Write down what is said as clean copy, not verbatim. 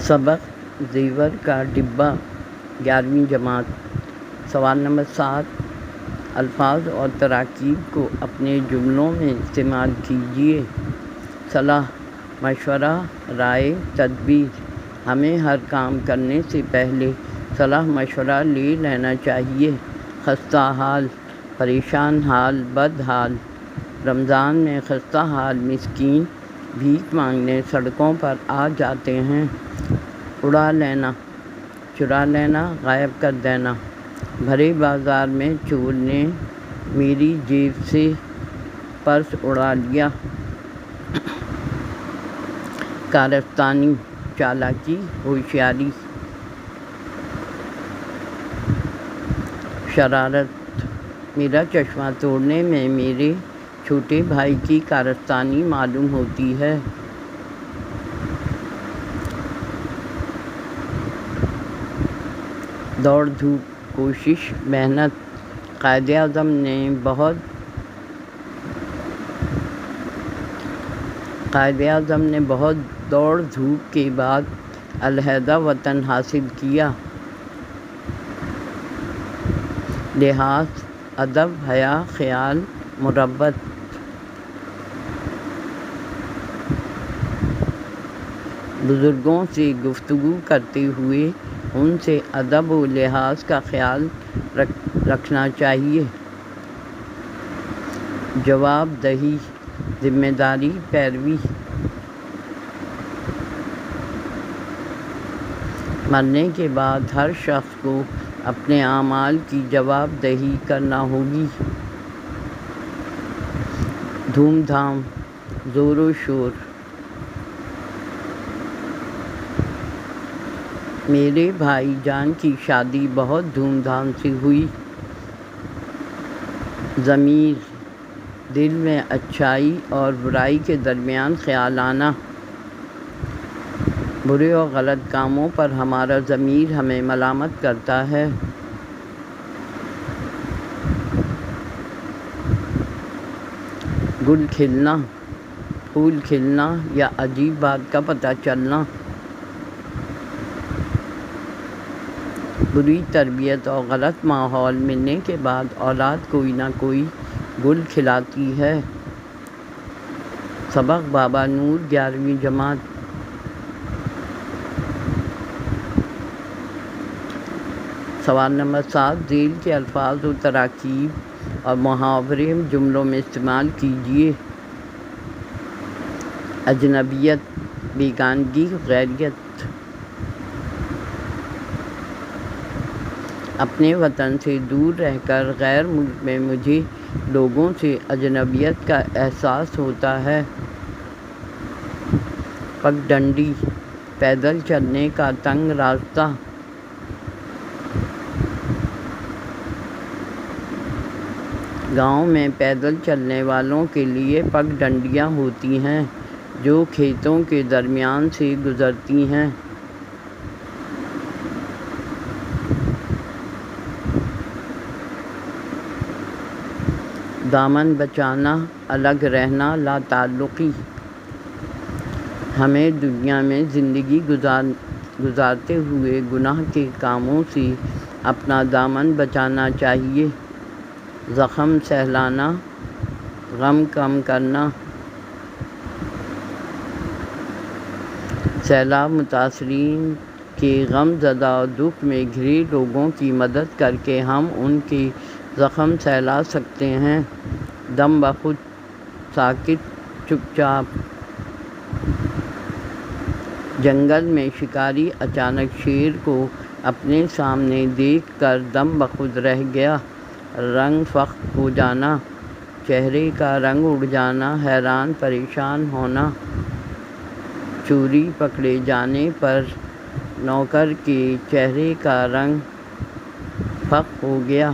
سبق زیور کا ڈبہ 11ویں جماعت۔ سوال نمبر 7، الفاظ اور تراکیب کو اپنے جملوں میں استعمال کیجیے۔ صلاح، مشورہ، رائے، تدبیر۔ ہمیں ہر کام کرنے سے پہلے صلاح مشورہ لے لینا چاہیے۔ خستہ حال، پریشان حال، بد حال۔ رمضان میں خستہ حال مسکین بھیک مانگنے سڑکوں پر آ جاتے ہیں۔ اڑا لینا، چرا لینا، غائب کر دینا۔ بھرے بازار میں چور نے میری جیب سے پرس اڑا لیا۔ کارستانی، چالاکی، ہوشیاری۔ شرارت، میرا چشمہ توڑنے میں میرے چھوٹے بھائی کی کارستانی معلوم ہوتی ہے۔ دوڑ دھوپ، کوشش، محنت۔ قائد اعظم نے بہت دوڑ دھوپ کے بعد علیحدہ وطن حاصل کیا۔ لحاظ، ادب، حیا، خیال، مروت۔ بزرگوں سے گفتگو کرتے ہوئے ان سے ادب و لحاظ کا خیال رکھنا چاہیے۔ جواب دہی، ذمہ داری، پیروی۔ مرنے کے بعد ہر شخص کو اپنے اعمال کی جواب دہی کرنا ہوگی۔ دھوم دھام، زور و شور۔ میرے بھائی جان کی شادی بہت دھوم دھام سے ہوئی۔ ضمیر، دل میں اچھائی اور برائی کے درمیان خیال آنا۔ برے اور غلط کاموں پر ہمارا ضمیر ہمیں ملامت کرتا ہے۔ گل کھلنا، پھول کھلنا یا عجیب بات کا پتہ چلنا۔ بری تربیت اور غلط ماحول ملنے کے بعد اولاد کوئی نہ کوئی گل کھلاتی ہے۔ سبق بابا نور 11ویں جماعت۔ سوال نمبر 7، ذیل کے الفاظ و تراکیب اور محاورے جملوں میں استعمال کیجیے۔ اجنبیت، بیگانگی، غیریت۔ اپنے وطن سے دور رہ کر غیر ملک میں مجھے لوگوں سے اجنبیت کا احساس ہوتا ہے۔ پگڈنڈی، پیدل چلنے کا تنگ راستہ۔ گاؤں میں پیدل چلنے والوں کے لیے پگڈنڈیاں ہوتی ہیں جو کھیتوں کے درمیان سے گزرتی ہیں۔ دامن بچانا، الگ رہنا، لا تعلقی۔ ہمیں دنیا میں زندگی گزارتے ہوئے گناہ کے کاموں سے اپنا دامن بچانا چاہیے۔ زخم سہلانا، غم کم کرنا۔ سیلاب متاثرین کے غم زدہ اور دکھ میں گھرے لوگوں کی مدد کر کے ہم ان کے زخم سہلا سکتے ہیں۔ دم بخود، ساکت، چپ چاپ۔ جنگل میں شکاری اچانک شیر کو اپنے سامنے دیکھ کر دم بخود رہ گیا۔ رنگ فخر ہو جانا، چہرے کا رنگ اڑ جانا، حیران پریشان ہونا۔ چوری پکڑے جانے پر نوکر کے چہرے کا رنگ فخر ہو گیا۔